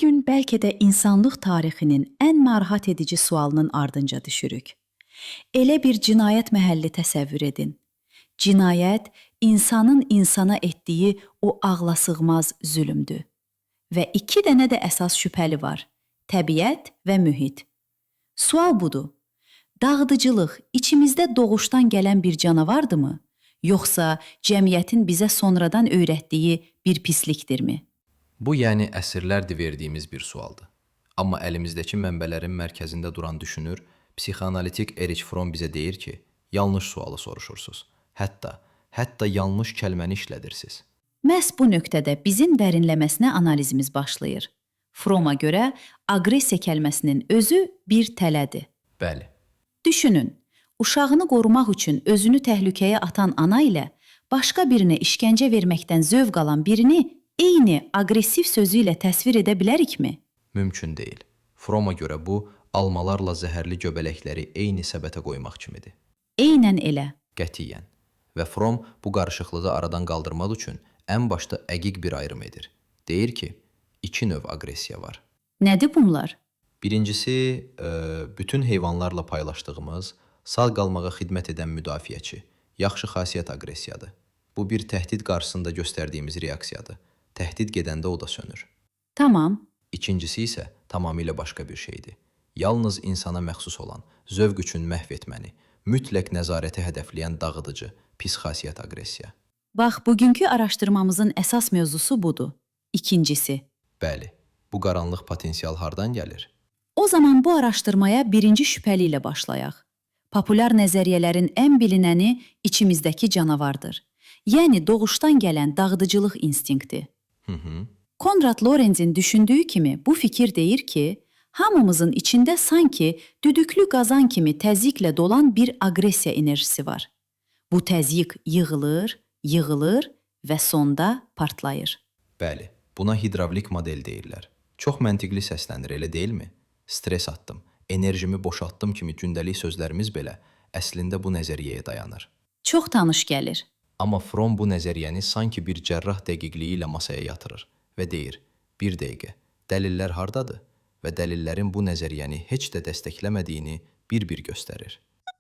gün bəlkə də insanlıq tarixinin ən narahat edici sualının ardınca düşürük. Elə bir cinayət məhəlli təsəvvür edin. Cinayət insanın insana etdiyi o ağlasığmaz zülmdür. Və iki dənə də əsas şübhəli var: təbiət və mühit. Sual budur: dağıdıcılıq içimizdə doğuşdan gələn bir canavardırmı, yoxsa cəmiyyətin bizə sonradan öyrətdiyi bir pislikdirmi? Bu, yəni əsrlərdir verdiyimiz bir sualdır. Amma əlimizdəki mənbələrin mərkəzində duran düşünür, psixoanalitik Erich Fromm bizə deyir ki, yanlış sualı soruşursunuz. Hətta yanlış kəlməni işlədirsiniz. Məhz bu nöqtədə bizim dərinləməsinə analizimiz başlayır. Fromm'a görə aqressiya kəlməsinin özü bir tələdir. Bəli. Düşünün, uşağını qorumaq üçün özünü təhlükəyə atan ana ilə başqa birinə işgəncə verməkdən zövq alan birini eyni aqressiv sözü ilə təsvir edə bilərikmi? Mümkün deyil. Fromm'a görə bu, almalarla zəhərli göbələkləri eyni səbətə qoymaq kimidir. Eynən elə. Qətiyyən. Və Fromm bu qarışıqlığı aradan qaldırmaq üçün ən başda əqiq bir ayrım edir. Deyir ki, iki növ aqressiya var. Nədir bunlar? Birincisi, bütün heyvanlarla paylaşdığımız, sağ qalmağa xidmət edən müdafiəçi, yaxşı xasiyyət aqressiyadır. Bu bir təhdid qarşısında göstərdiyimiz reaksiyadır. Təhdid gedəndə o da sönür. Tamam. İkincisi isə tamamilə başqa bir şeydir. Yalnız insana məxsus olan, zövq üçün məhv etməni, mütləq nəzarəti hədəfləyən dağıdıcı, pis xasiyyət aqressiya. Bax, bugünkü araşdırmamızın əsas mövzusu budur. İkincisi. Bəli, bu qaranlıq potensial hardan gəlir? O zaman bu araşdırmaya birinci şübhəli ilə başlayaq. Populyar nəzəriyyələrin ən bilinəni içimizdəki canavardır. Yəni doğuşdan gələn dağıdıcılıq instinkti. Konrad Lorenzin düşündüyü kimi bu fikir deyir ki, hamımızın içində sanki düdüklü qazan kimi təzyiklə dolan bir aqressiya enerjisi var. Bu təzyik yığılır və sonda partlayır. Bəli, buna hidravlik model deyirlər. Çox məntiqli səslənir, elə deyilmi? Stres atdım, enerjimi boşaltdım kimi gündəlik sözlərimiz belə əslində bu nəzəriyyəyə dayanır. Çox tanış gəlir. Amma Fromm bu nəzəriyyəni sanki bir cərrah dəqiqliyi ilə masaya yatırır və deyir, bir dəqiqə, dəlillər hardadır? Və dəlillərin bu nəzəriyyəni heç də dəstəkləmədiyini bir-bir göstərir.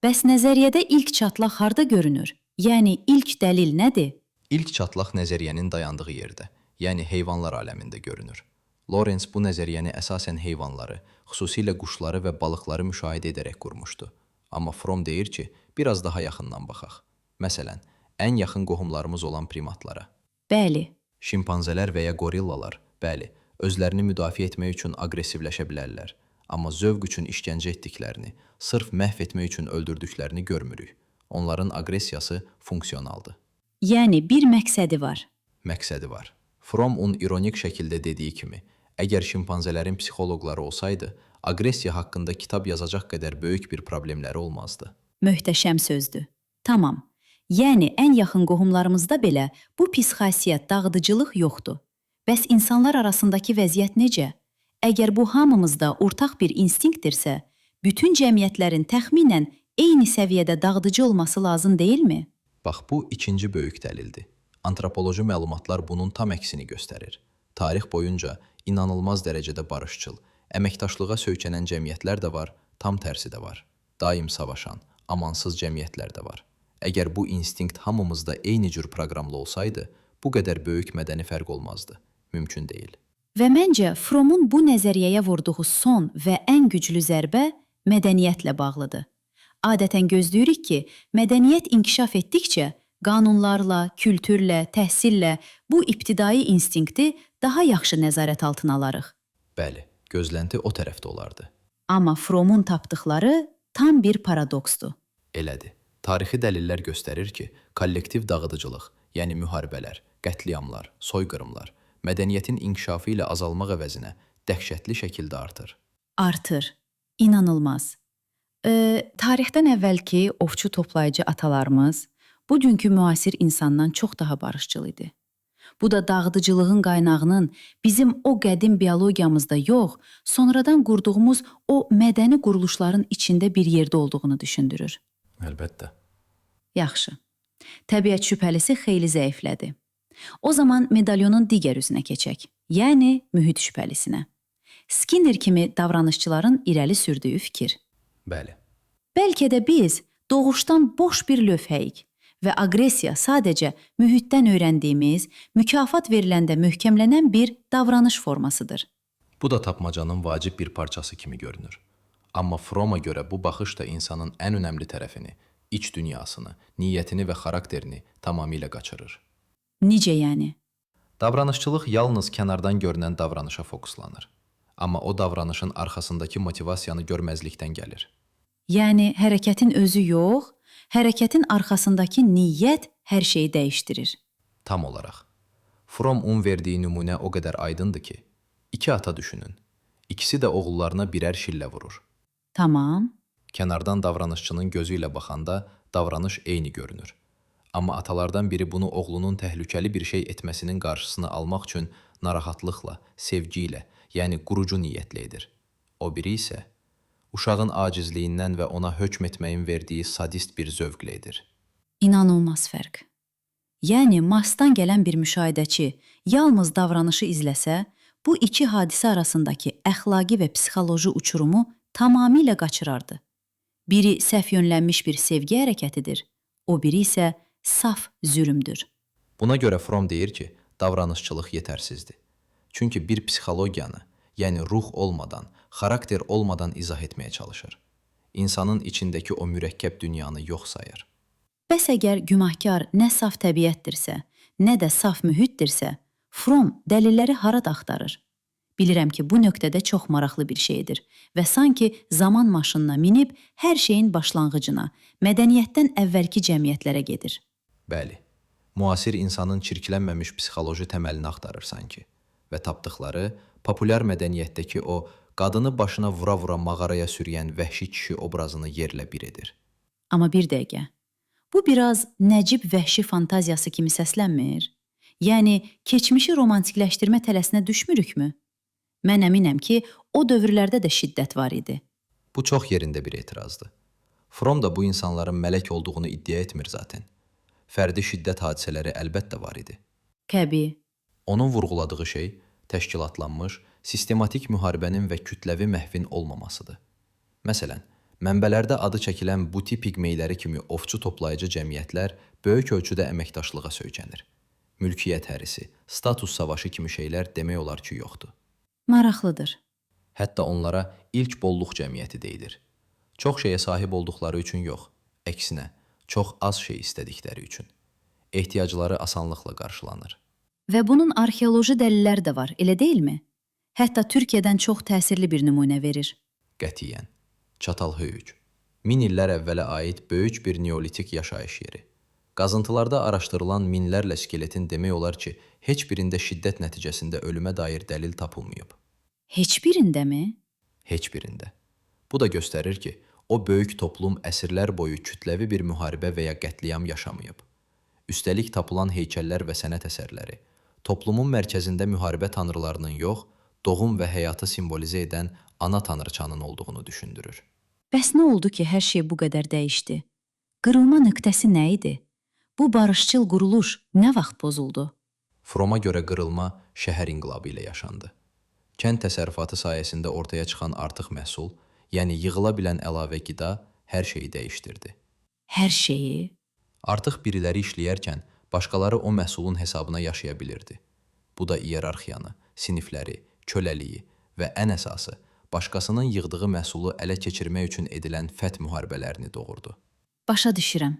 Bəs nəzəriyyədə ilk çatlaq harda görünür? Yəni ilk dəlil nədir? İlk çatlaq nəzəriyyənin dayandığı yerdə, yəni heyvanlar aləmində görünür. Lorenz bu nəzəriyyəni əsasən heyvanları, xüsusilə quşları və balıqları müşahidə edərək qurmuşdu. Amma Fromm deyir ki, biraz daha yaxından baxaq. Məsələn, ən yaxın qohumlarımız olan primatlara. Bəli. Şimpanzələr və ya qorillalar, bəli, özlərini müdafiə etmək üçün aqressivləşə bilərlər. Amma zövq üçün işgəncə etdiklərini, sırf məhv etmək üçün öldürdüklərini görmürük. Onların aqressiyası funksionaldır. Yəni bir məqsədi var. Məqsədi var. Fromm ironik şəkildə dediyi kimi, əgər şimpanzələrin psixoloqları olsaydı, aqressiya haqqında kitab yazacaq qədər böyük bir problemləri olmazdı. Möhtəşəm sözdür. Tamam. Yəni ən yaxın qohumlarımızda belə bu pis xasiyyət, dağıdıcılıq yoxdur. Bəs insanlar arasındakı vəziyyət necə? Əgər bu hamımızda ortaq bir instinktdirsə, bütün cəmiyyətlərin təxminən eyni səviyyədə dağıdıcı olması lazım deyilmi? Bax, bu ikinci böyük dəlildir. Antropoloji məlumatlar bunun tam əksini göstərir. Tarix boyunca inanılmaz dərəcədə barışçıl, əməkdaşlığa söykənən cəmiyyətlər də var, tam tərsi də var. Daim savaşan, amansız cəmiyyətlər də var. Əgər bu instinkt hamımızda eyni cür proqramlı olsaydı, bu qədər böyük mədəni fərq olmazdı. Mümkün deyil. Və məncə Fromm'un bu nəzəriyyəyə vurduğu son və ən güclü zərbə mədəniyyətlə bağlıdır. Adətən gözləyirik ki, mədəniyyət inkişaf etdikcə qanunlarla, kültürlə, təhsillə bu ibtidai instinkti daha yaxşı nəzarət altına alarıq. Bəli, gözlənti o tərəfdə olardı. Amma Fromm'un tapdıqları tam bir paradoksdur. Elədir. Tarixi dəlillər göstərir ki, kollektiv dağıdıcılıq, yəni müharibələr, qətliamlar, soyqırımlar, mədəniyyətin inkişafı ilə azalmaq əvəzinə dəhşətli şəkildə artır. Artır. İnanılmaz. Tarixdən əvvəlki ovçu-toplayıcı atalarımız bugünkü müasir insandan çox daha barışçıl idi. Bu da dağıdıcılığın qaynağının bizim o qədim biologiyamızda yox, sonradan qurduğumuz o mədəni quruluşların içində bir yerdə olduğunu düşündürür. Əlbəttə. Yaxşı. Təbiət şübhəlisi xeyli zəiflədi. O zaman medalyonun digər üzünə keçək, yəni mühit şübhəlisinə. Skinner kimi davranışçıların irəli sürdüyü fikir. Bəli. Bəlkə də biz doğuşdan boş bir lövhəyik və aqressiya sadəcə mühitdən öyrəndiyimiz, mükafat veriləndə möhkəmlənən bir davranış formasıdır. Bu da tapmacanın vacib bir parçası kimi görünür. Amma Fromm'a görə bu baxış da insanın ən önəmli tərəfini, iç dünyasını, niyyətini və xarakterini tamamilə qaçırır. Necə yəni? Davranışçılıq yalnız kənardan görünən davranışa fokuslanır. Amma o davranışın arxasındakı motivasiyanı görməzlikdən gəlir. Yəni hərəkətin özü yox, hərəkətin arxasındakı niyyət hər şeyi dəyişdirir. Tam olaraq. Fromm verdiyi nümunə o qədər aydındır ki, iki ata düşünün. İkisi də oğullarına birər şillə vurur. Tamam. Kənardan davranışçının gözü ilə baxanda davranış eyni görünür. Amma atalardan biri bunu oğlunun təhlükəli bir şey etməsinin qarşısını almaq üçün narahatlıqla, sevgi ilə, yəni qurucu niyyətlə edir. O biri isə uşağın acizliyindən və ona hökm etməyin verdiyi sadist bir zövqlə edir. İnanılmaz fərq. Yəni Marsdan gələn bir müşahidəçi yalnız davranışı izləsə, bu iki hadisə arasındakı əxlaqi və psixoloji uçurumu tamamilə qaçırardı. Biri səhv yönlənmiş bir sevgi hərəkətidir, o biri isə saf zülmdür. Buna görə Fromm deyir ki, davranışçılıq yetərsizdir. Çünki bir psixologiyanı, yəni ruh olmadan, xarakter olmadan izah etməyə çalışır. İnsanın içindəki o mürəkkəb dünyanı yox sayır. Bəs əgər günahkar nə saf təbiətdirsə, nə də saf mühitdirsə, Fromm dəlilləri harada axtarır? Bilirəm ki, bu nöqtədə çox maraqlı bir şeydir və sanki zaman maşınına minib hər şeyin başlanğıcına, mədəniyyətdən əvvəlki cəmiyyətlərə gedir. Bəli, müasir insanın çirklənməmiş psixoloji təməlini axtarır sanki və tapdıqları populyar mədəniyyətdəki o qadını başına vura-vura mağaraya sürüyən vəhşi kişi obrazını yerlə bir edir. Amma bir dəqiqə, bu biraz nəcib vəhşi fantaziyası kimi səslənmir? Yəni, keçmişi romantikləşdirmə tələsinə düşmürükmü? Mən əminəm ki, o dövrlərdə də şiddət var idi. Bu çox yerində bir etirazdır. Fromm da bu insanların mələk olduğunu iddia etmir zaten. Fərdi şiddət hadisələri əlbəttə var idi. Təbii. Onun vurğuladığı şey təşkilatlanmış, sistematik müharibənin və kütləvi məhvin olmamasıdır. Məsələn, mənbələrdə adı çəkilən buti pigmeyləri kimi ovçu toplayıcı cəmiyyətlər böyük ölçüdə əməkdaşlığa söykənir. Mülkiyyət hərisi, status savaşı kimi şeylər demək olar ki, yoxdur. Maraqlıdır. Hətta onlara ilk bolluq cəmiyyəti deyilir. Çox şeyə sahib olduqları üçün yox, əksinə, çox az şey istədikləri üçün. Ehtiyacları asanlıqla qarşılanır. Və bunun arxeoloji dəlilləri də var, elə deyilmi? Hətta Türkiyədən çox təsirli bir nümunə verir. Qətiyyən. Çatalhöyük. 1000 illər əvvələ aid böyük bir neolitik yaşayış yeri. Qazıntılarda araşdırılan minlərlə skeletin demək olar ki, heç birində şiddət nəticəsində ölümə dair dəlil tapılmayıb. Heç birində mi? Heç birində. Bu da göstərir ki, o böyük toplum əsrlər boyu kütləvi bir müharibə və ya qətliyam yaşamayıb. Üstəlik tapılan heykəllər və sənət əsərləri toplumun mərkəzində müharibə tanrılarının yox, doğum və həyatı simvolizə edən ana tanrıçanın olduğunu düşündürür. Bəs nə oldu ki, hər şey bu qədər dəyişdi? Qırılma nöqtəsi nə idi? Bu barışçıl quruluş nə vaxt pozuldu? Fromm'a görə qırılma şəhər inqilabı ilə yaşandı. Kənd təsərrüfatı sayəsində ortaya çıxan artıq məhsul, yəni yığıla bilən əlavə qida hər şeyi dəyişdirdi. Hər şeyi? Artıq biriləri işləyərkən başqaları o məhsulun hesabına yaşaya bilirdi. Bu da iyerarxiyanı, sinifləri, köləliyi və ən əsası, başqasının yığdığı məhsulu ələ keçirmək üçün edilən fəth müharibələrini doğurdu. Başa düşürəm.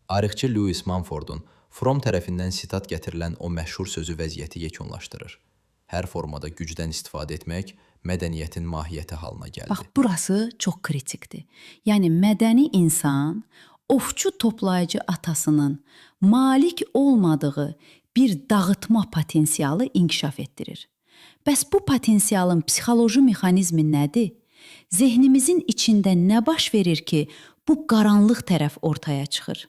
Tarixçi Louis Mumfordun Fromm tərəfindən sitat gətirilən o məşhur sözü vəziyyəti yekunlaşdırır. Hər formada gücdən istifadə etmək mədəniyyətin mahiyyəti halına gəldi. Bax, burası çox kritikdir. Yəni, mədəni insan ovçu toplayıcı atasının malik olmadığı bir dağıtma potensialı inkişaf etdirir. Bəs bu potensialın psixoloji mexanizmi nədir? Zehnimizin içində nə baş verir ki, bu qaranlıq tərəf ortaya çıxır?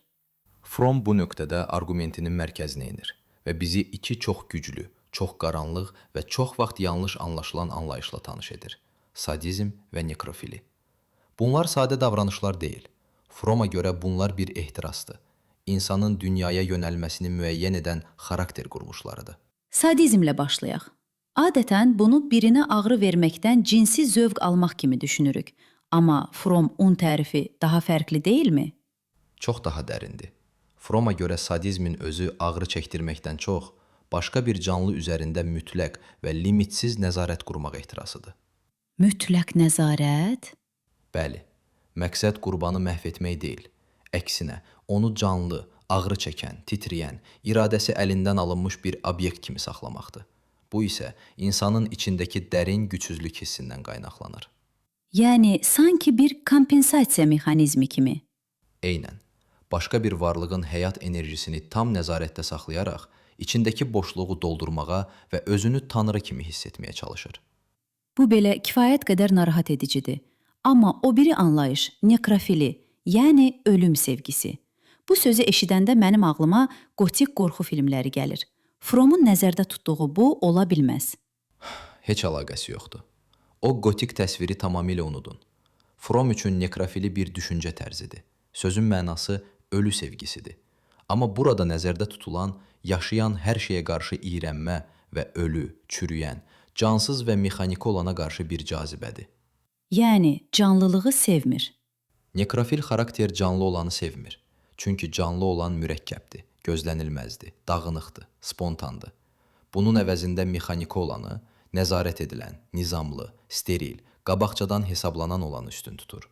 Fromm bu nöqtədə argumentinin mərkəzinə enir və bizi iki çox güclü, çox qaranlıq və çox vaxt yanlış anlaşılan anlayışla tanış edir. Sadizm və nekrofili. Bunlar sadə davranışlar deyil. Fromm'a görə bunlar bir ehtirasdır. İnsanın dünyaya yönəlməsini müəyyən edən xarakter quruluşlarıdır. Sadizmlə başlayaq. Adətən bunu birinə ağrı verməkdən cinsi zövq almaq kimi düşünürük. Amma Fromm tərifi daha fərqli deyilmi? Çox daha dərindir. Fromm'a görə sadizmin özü ağrı çəkdirməkdən çox, başqa bir canlı üzərində mütləq və limitsiz nəzarət qurmaq ehtirasıdır. Mütləq nəzarət? Bəli, məqsəd qurbanı məhv etmək deyil. Əksinə, onu canlı, ağrı çəkən, titrəyən, iradəsi əlindən alınmış bir obyekt kimi saxlamaqdır. Bu isə insanın içindəki dərin gücsüzlük hissindən qaynaqlanır. Yəni, sanki bir kompensasiya mexanizmi kimi. Eynən, başqa bir varlığın həyat enerjisini tam nəzarətdə saxlayaraq, içindəki boşluğu doldurmağa və özünü tanrı kimi hiss etməyə çalışır. Bu belə kifayət qədər narahat edicidir. Amma o biri anlayış nekrofili, yəni ölüm sevgisi. Bu sözü eşidəndə mənim ağlıma qotik qorxu filmləri gəlir. Frommun nəzərdə tutduğu bu ola bilməz. Heç əlaqəsi yoxdur. O qotik təsviri tamamilə unudun. Fromm üçün nekrofili bir düşüncə tərzidir. Sözün mənası ölü sevgisidir. Amma burada nəzərdə tutulan, yaşayan hər şeyə qarşı iyrənmə və ölü, çürüyən, cansız və mexaniki olana qarşı bir cazibədir. Yəni, canlılığı sevmir. Nekrofil xarakter canlı olanı sevmir. Çünki canlı olan mürəkkəbdir, gözlənilməzdir, dağınıqdır, spontandır. Bunun əvəzində mexaniki olanı, nəzarət edilən, nizamlı, steril, qabaqcadan hesablanan olanı üstün tutur.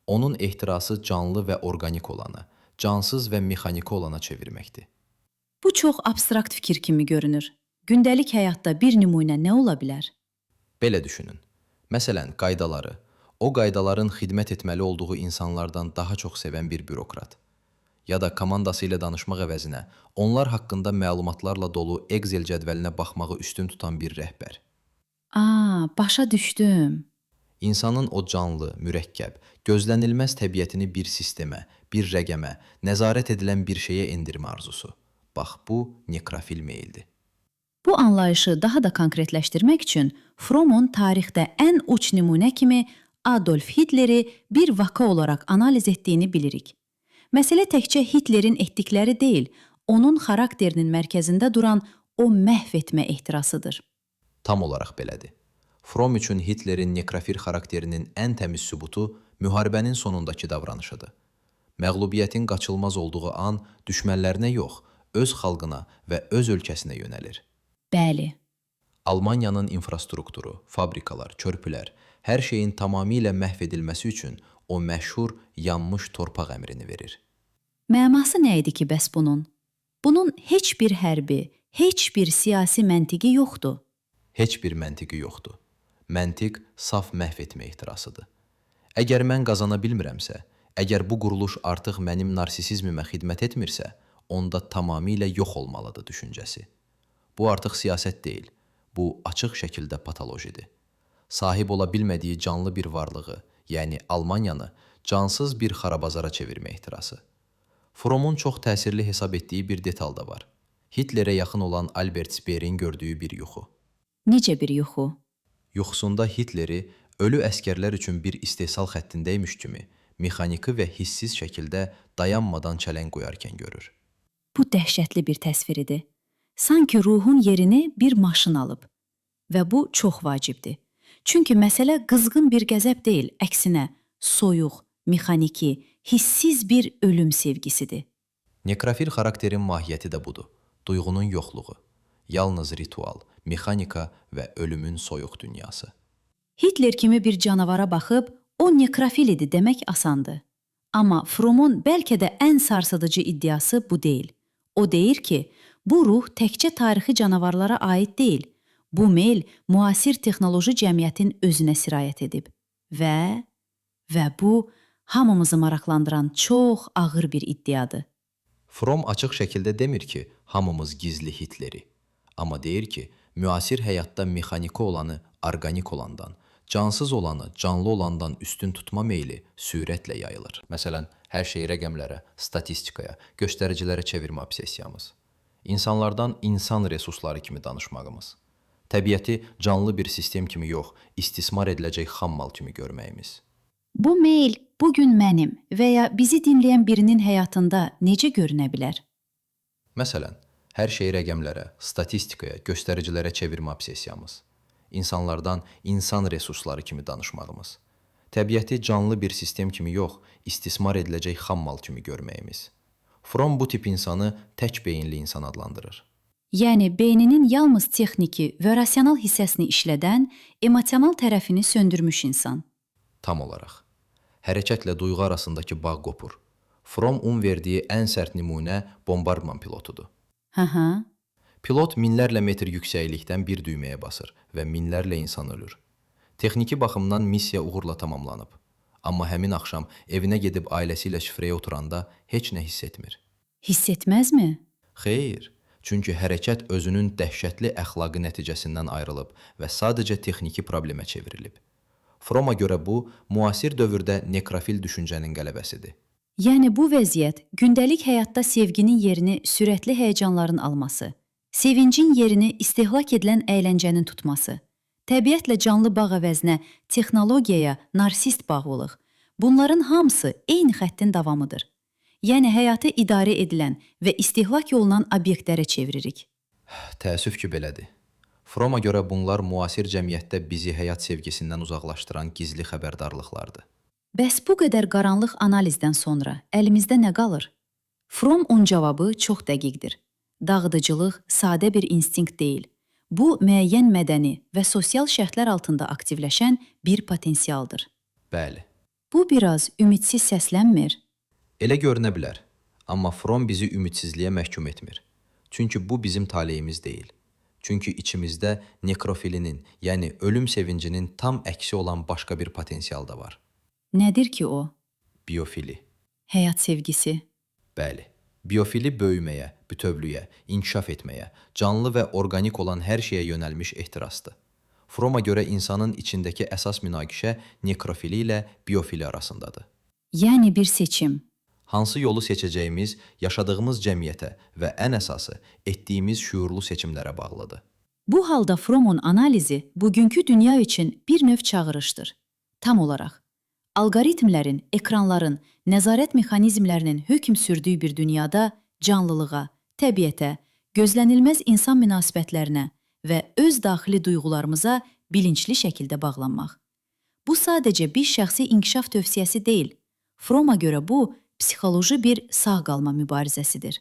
Onun ehtirası canlı və orqanik olanı, cansız və mexaniki olana çevirməkdir. Bu çox abstrakt fikir kimi görünür. Gündəlik həyatda bir nümunə nə ola bilər? Belə düşünün. Məsələn, qaydaları, o qaydaların xidmət etməli olduğu insanlardan daha çox sevən bir bürokrat. Ya da komandası ilə danışmaq əvəzinə onlar haqqında məlumatlarla dolu Excel cədvəlinə baxmağı üstün tutan bir rəhbər. Başa düşdüm. İnsanın o canlı, mürəkkəb, gözlənilməz təbiətini bir sistemə, bir rəqəmə, nəzarət edilən bir şeyə endirmə arzusu. Bax, bu nekrofil meyldir. Bu anlayışı daha da konkretləşdirmək üçün Fromm'un tarixdə ən uç nümunə kimi Adolf Hitleri bir vaka olaraq analiz etdiyini bilirik. Məsələ təkcə Hitlerin etdikləri deyil, onun xarakterinin mərkəzində duran o məhv etmə ehtirasıdır. Tam olaraq belədir. Fromm üçün Hitlerin nekrofil xarakterinin ən təmiz sübutu müharibənin sonundakı davranışıdır. Məğlubiyyətin qaçılmaz olduğu an düşmənlərinə yox, öz xalqına və öz ölkəsinə yönəlir. Bəli. Almaniyanın infrastrukturu, fabrikalar, körpülər, hər şeyin tamamilə məhv edilməsi üçün o məşhur yanmış torpaq əmrini verir. Məması nə idi ki bəs bunun? Bunun heç bir hərbi, heç bir siyasi məntiqi yoxdur. Heç bir məntiqi yoxdur. Məntiq saf məhv etmə ehtirasıdır. Əgər mən qazana bilmirəmsə, əgər bu quruluş artıq mənim narsisizmimə xidmət etmirsə, onda tamamilə yox olmalıdır düşüncəsi. Bu artıq siyasət deyil, bu açıq şəkildə patolojidir. Sahib ola bilmədiyi canlı bir varlığı, yəni Almaniyanı cansız bir xarabazara çevirmə ehtirası. Fromm'un çox təsirli hesab etdiyi bir detal da var. Hitlerə yaxın olan Albert Speerin gördüyü bir yuxu. Necə bir yuxu? Yuxusunda Hitleri ölü əskərlər üçün bir istehsal xəttindəymiş kimi mexaniki və hissiz şəkildə dayanmadan çələng qoyarkən görür. Bu dəhşətli bir təsviridir. Sanki ruhun yerini bir maşın alıb. Və bu çox vacibdir. Çünki məsələ qızğın bir qəzəb deyil, əksinə soyuq, mexaniki, hissiz bir ölüm sevgisidir. Nekrofil xarakterin mahiyyəti də budur. Duyğunun yoxluğu, yalnız ritual, mexanika və ölümün soyuq dünyası. Hitler kimi bir canavara baxıb, o nekrofil idi demək asandır. Amma Fromm'un bəlkə də ən sarsıdıcı iddiası bu deyil. O deyir ki, bu ruh təkcə tarixi canavarlara aid deyil. Bu meyl müasir texnoloji cəmiyyətin özünə sirayət edib. Və bu, hamımızı maraqlandıran çox ağır bir iddiadır. Fromm açıq şəkildə demir ki, hamımız gizli Hitleri. Amma deyir ki, müasir həyatda mexaniki olanı orqanik olandan, cansız olanı canlı olandan üstün tutma meyli sürətlə yayılır. Məsələn, hər şeyi rəqəmlərə, statistikaya, göstəricilərə çevirmə obsessiyamız. İnsanlardan insan resursları kimi danışmağımız. Təbiəti canlı bir sistem kimi yox, istismar ediləcək xammal kimi görməyimiz. Bu meyl bugün mənim və ya bizi dinləyən birinin həyatında necə görünə bilər? Məsələn, Hər şeyi rəqəmlərə, statistikaya, göstəricilərə çevirmə obsessiyamız. İnsanlardan insan resursları kimi danışmağımız. Təbiəti canlı bir sistem kimi yox, istismar ediləcək xammal kimi görməyimiz. Fromm bu tip insanı tək beyinli insan adlandırır. Yəni beyninin yalnız texniki və rasional hissəsini işlədən, emosional tərəfini söndürmüş insan. Tam olaraq. Hərəkətlə duyğu arasındakı bağ qopur. Fromm verdiyi ən sərt nümunə bombardman pilotudur. Hə. Pilot minlərlə metr yüksəklikdən bir düyməyə basır və minlərlə insan ölür. Texniki baxımdan missiya uğurla tamamlanıb. Amma həmin axşam evinə gedib ailəsi ilə şifrəyə oturanda heç nə hiss etmir. Hiss etməzmi? Xeyr, çünki hərəkət özünün dəhşətli əxlaqi nəticəsindən ayrılıb və sadəcə texniki problemə çevrilib. Fromma görə bu, müasir dövrdə nekrofil düşüncənin qələbəsidir. Yəni bu vəziyyət gündəlik həyatda sevginin yerini sürətli həyəcanların alması, sevincin yerini istehlak edilən əyləncənin tutması, təbiətlə canlı bağ əvəzinə texnologiyaya narsist bağlılıq, bunların hamısı eyni xəttin davamıdır. Yəni həyatı idarə edilən və istehlak yolunan obyektlərə çeviririk. Təəssüf ki, belədir. Fromma görə bunlar müasir cəmiyyətdə bizi həyat sevgisindən uzaqlaşdıran gizli xəbərdarlıqlardır. Bəs bu qədər qaranlıq analizdən sonra əlimizdə nə qalır? Fromm cavabı çox dəqiqdir. Dağıdıcılıq sadə bir instinkt deyil. Bu, müəyyən mədəni və sosial şərtlər altında aktivləşən bir potensialdır. Bəli. Bu biraz ümidsiz səslənmir. Elə görünə bilər, amma Fromm bizi ümidsizliyə məhkum etmir. Çünki bu bizim taleyimiz deyil. Çünki içimizdə nekrofilinin, yəni ölüm sevincinin tam əksi olan başqa bir potensial da var. Nədir ki o? Biofili. Həyat sevgisi. Bəli. Biofili böyüməyə, bütövlüyə, inkişaf etməyə, canlı və orqanik olan hər şeyə yönəlmiş ehtirasdır. Fromma görə insanın içindəki əsas münaqişə nekrofili ilə biofili arasındadır. Yəni bir seçim. Hansı yolu seçəcəyimiz yaşadığımız cəmiyyətə və ən əsası etdiyimiz şüurlu seçimlərə bağlıdır. Bu halda Fromm'un analizi bugünkü dünya üçün bir növ çağırışdır. Tam olaraq. Alqoritmlərin, ekranların, nəzarət mexanizmlərinin hökm sürdüyü bir dünyada canlılığa, təbiətə, gözlənilməz insan münasibətlərinə və öz daxili duyğularımıza bilinçli şəkildə bağlanmaq. Bu sadəcə bir şəxsi inkişaf tövsiyəsi deyil. Fromm'a görə bu, psixoloji bir sağ qalma mübarizəsidir.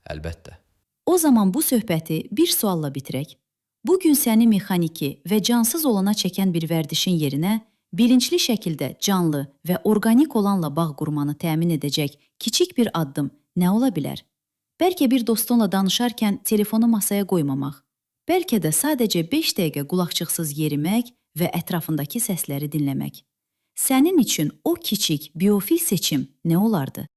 Əlbəttə. O zaman bu söhbəti bir sualla bitirək. Bugün səni mexaniki və cansız olana çəkən bir vərdişin yerinə bilinçli şəkildə canlı və orqanik olanla bağ qurmanı təmin edəcək kiçik bir addım nə ola bilər? Bəlkə bir dostunla danışarkən telefonu masaya qoymamaq, bəlkə də sadəcə 5 dəqiqə qulaqçıqsız yerimək və ətrafındakı səsləri dinləmək. Sənin üçün o kiçik biofil seçim nə olardı?